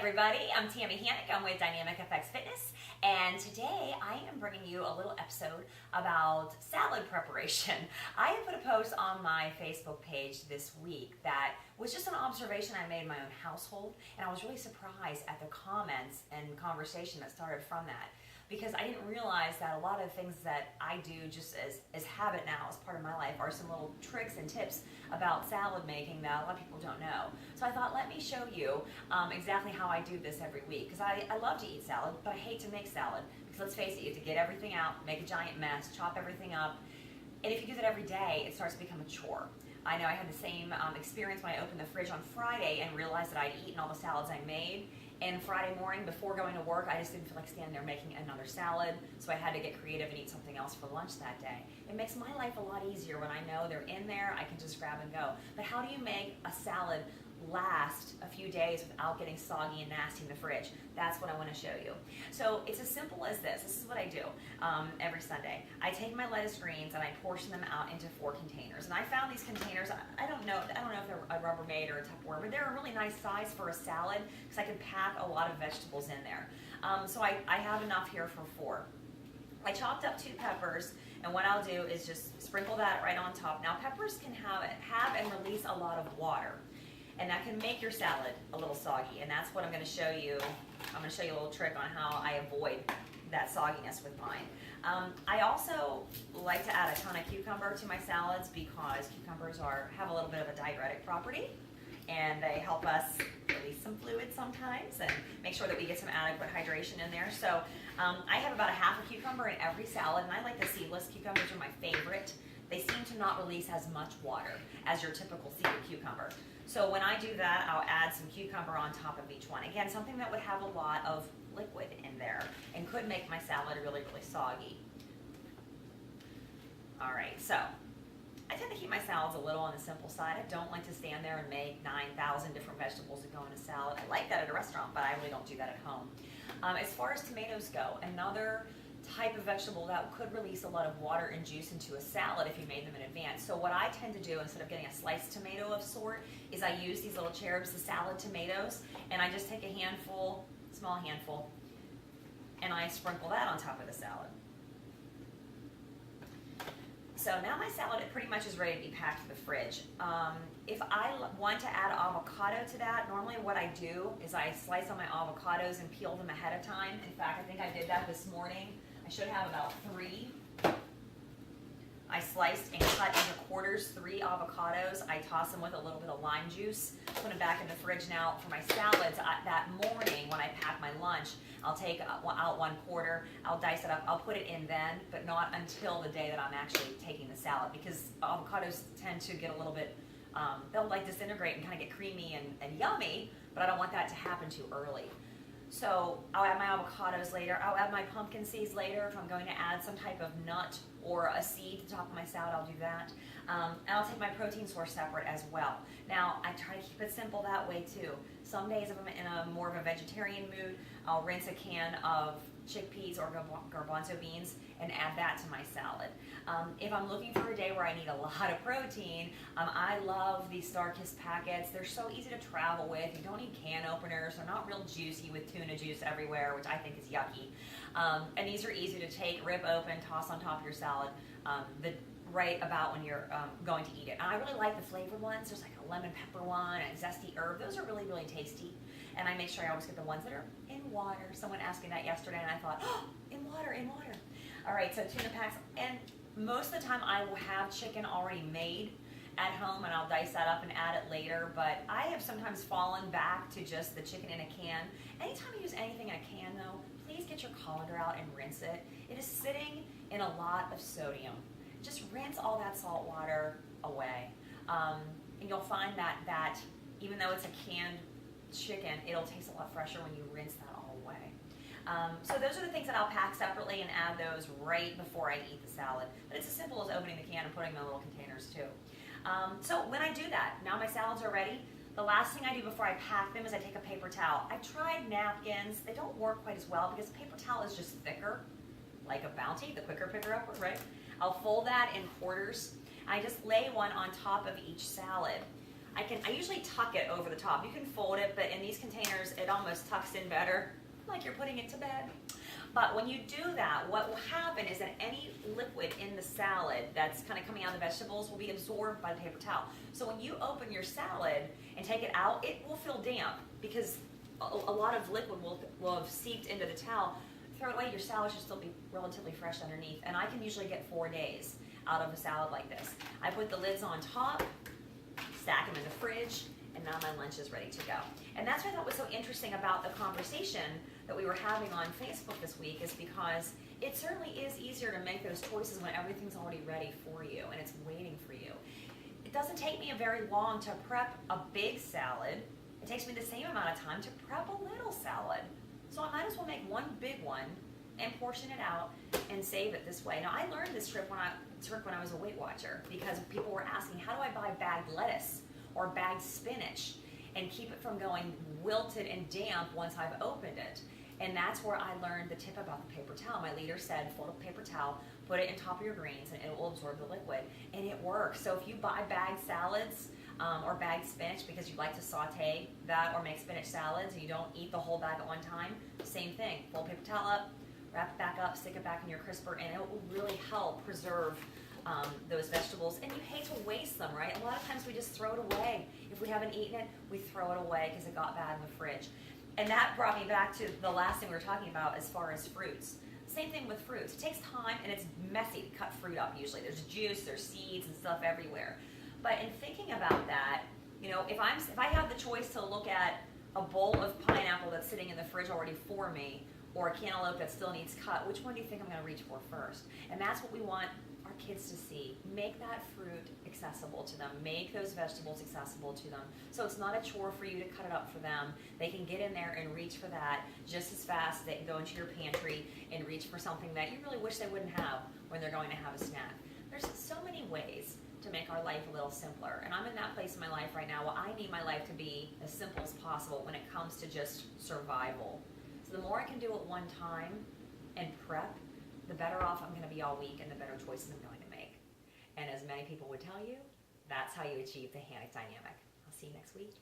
everybody, I'm Tammy Hannick. I'm with Dynamic Effects Fitness, and today I am bringing you a little episode about salad preparation. I have put a post on my Facebook page this week that was just an observation I made in my own household, and I was really surprised at the comments and conversation that started from that, because I didn't realize that a lot of things that I do just as habit now, as part of my life, are some little tricks and tips about salad making that a lot of people don't know. So I thought, let me show you exactly how I do this every week, because I love to eat salad, but I hate to make salad, because let's face it, you have to get everything out, make a giant mess, chop everything up, and if you do that every day, it starts to become a chore. I know I had the same experience when I opened the fridge on Friday and realized that I'd eaten all the salads I made. And Friday morning, before going to work, I just didn't feel like standing there making another salad, so I had to get creative and eat something else for lunch that day. It makes my life a lot easier when I know they're in there, I can just grab and go. But how do you make a salad last a few days without getting soggy and nasty in the fridge? That's what I want to show you. So it's as simple as this. This is what I do every Sunday. I take my lettuce greens and I portion them out into 4 containers. And I found these containers, I don't know if they're a Rubbermaid or a Tupperware, but they're a really nice size for a salad because I can pack a lot of vegetables in there. So I have enough here for 4. I chopped up 2 peppers, and what I'll do is just sprinkle that right on top. Now peppers can have and release a lot of water, and that can make your salad a little soggy, and that's what I'm going to show you. I'm going to show you a little trick on how I avoid that sogginess with mine. I also like to add a ton of cucumber to my salads because cucumbers have a little bit of a diuretic property, and they help us release some fluid sometimes and make sure that we get some adequate hydration in there. So I have about a half a cucumber in every salad, and I like the seedless cucumbers are my favorite. They seem to not release as much water as your typical seeded cucumber. So when I do that, I'll add some cucumber on top of each one. Again, something that would have a lot of liquid in there and could make my salad really, really soggy. All right, so I tend to keep my salads a little on the simple side. I don't like to stand there and make 9,000 different vegetables that go in a salad. I like that at a restaurant, but I really don't do that at home. As far as tomatoes go, another type of vegetable that could release a lot of water and juice into a salad if you made them in advance. So what I tend to do, instead of getting a sliced tomato of sort, is I use these little cherubs, the salad tomatoes, and I just take a handful, small handful, and I sprinkle that on top of the salad. So now my salad pretty much is ready to be packed to the fridge. If I want to add avocado to that, normally what I do is I slice all my avocados and peel them ahead of time. In fact, I think I did that this morning. I should have about 3. I sliced and cut into quarters 3 avocados. I toss them with a little bit of lime juice, put them back in the fridge. Now for my salads, that morning when I pack my lunch, I'll take out 1/4, I'll dice it up, I'll put it in then, but not until the day that I'm actually taking the salad, because avocados tend to get a little bit, they'll like disintegrate and kind of get creamy and yummy, but I don't want that to happen too early. So I'll add my avocados later. I'll add my pumpkin seeds later. If I'm going to add some type of nut or a seed to the top of my salad, I'll do that. And I'll take my protein source separate as well. Now, I try to keep it simple that way too. Some days if I'm in a more of a vegetarian mood, I'll rinse a can of chickpeas or garbanzo beans and add that to my salad. If I'm looking for a day where I need a lot of protein, I love these Starkist packets. They're so easy to travel with. You don't need can openers. They're not real juicy with tuna juice everywhere, which I think is yucky. And these are easy to take, rip open, toss on top of your salad right about when you're going to eat it. And I really like the flavored ones. There's like a lemon pepper one and zesty herb. Those are really, really tasty. And I make sure I always get the ones that are in water. Someone asked me that yesterday and I thought, oh, in water, in water. All right, so tuna packs. And most of the time I will have chicken already made at home and I'll dice that up and add it later. But I have sometimes fallen back to just the chicken in a can. Anytime you use anything in a can though, please get your colander out and rinse it. It is sitting in a lot of sodium. Just rinse all that salt water away. And you'll find that even though it's a canned chicken, it'll taste a lot fresher when you rinse that all away. So those are the things that I'll pack separately and add those right before I eat the salad. But it's as simple as opening the can and putting them in little containers too. So when I do that, now my salads are ready. The last thing I do before I pack them is I take a paper towel. I've tried napkins. They don't work quite as well because paper towel is just thicker, like a Bounty, the quicker picker upper, right? I'll fold that in quarters. I just lay one on top of each salad. I usually tuck it over the top. You can fold it, but in these containers, it almost tucks in better, like you're putting it to bed. But when you do that, what will happen is that any liquid in the salad that's kind of coming out of the vegetables will be absorbed by the paper towel. So when you open your salad and take it out, it will feel damp because a lot of liquid will have seeped into the towel. Throw it away, your salad should still be relatively fresh underneath. And I can usually get 4 days out of a salad like this. I put the lids on top, stack them in the fridge, and now my lunch is ready to go. And that's what I thought was so interesting about the conversation that we were having on Facebook this week, is because it certainly is easier to make those choices when everything's already ready for you and it's waiting for you. It doesn't take me a very long to prep a big salad. It takes me the same amount of time to prep a little salad. So I might as well make one big one and portion it out and save it this way. Now, I learned this trick when I was a Weight Watcher, because people were asking, how do I buy bagged lettuce or bagged spinach and keep it from going wilted and damp once I've opened it? And that's where I learned the tip about the paper towel. My leader said, fold up a paper towel, put it in top of your greens, and it will absorb the liquid. And it works. So if you buy bagged salads or bagged spinach because you like to saute that or make spinach salads and you don't eat the whole bag at one time, same thing. Fold paper towel up, wrap it back up, stick it back in your crisper, and it will really help preserve those vegetables. And you hate to waste them, right? A lot of times we just throw it away. If we haven't eaten it, we throw it away because it got bad in the fridge. And that brought me back to the last thing we were talking about as far as fruits. Same thing with fruits. It takes time and it's messy to cut fruit up usually. There's juice, there's seeds and stuff everywhere. But in thinking about that, you know, if I have the choice to look at a bowl of pineapple that's sitting in the fridge already for me, or a cantaloupe that still needs cut, which one do you think I'm going to reach for first? And that's what we want our kids to see. Make that fruit accessible to them. Make those vegetables accessible to them. So it's not a chore for you to cut it up for them. They can get in there and reach for that just as fast as they can go into your pantry and reach for something that you really wish they wouldn't have when they're going to have a snack. There's so many ways to make our life a little simpler. And I'm in that place in my life right now where I need my life to be as simple as possible when it comes to just survival. So the more I can do it one time and prep, the better off I'm going to be all week and the better choices I'm going to make. And as many people would tell you, that's how you achieve the Hannock dynamic. I'll see you next week.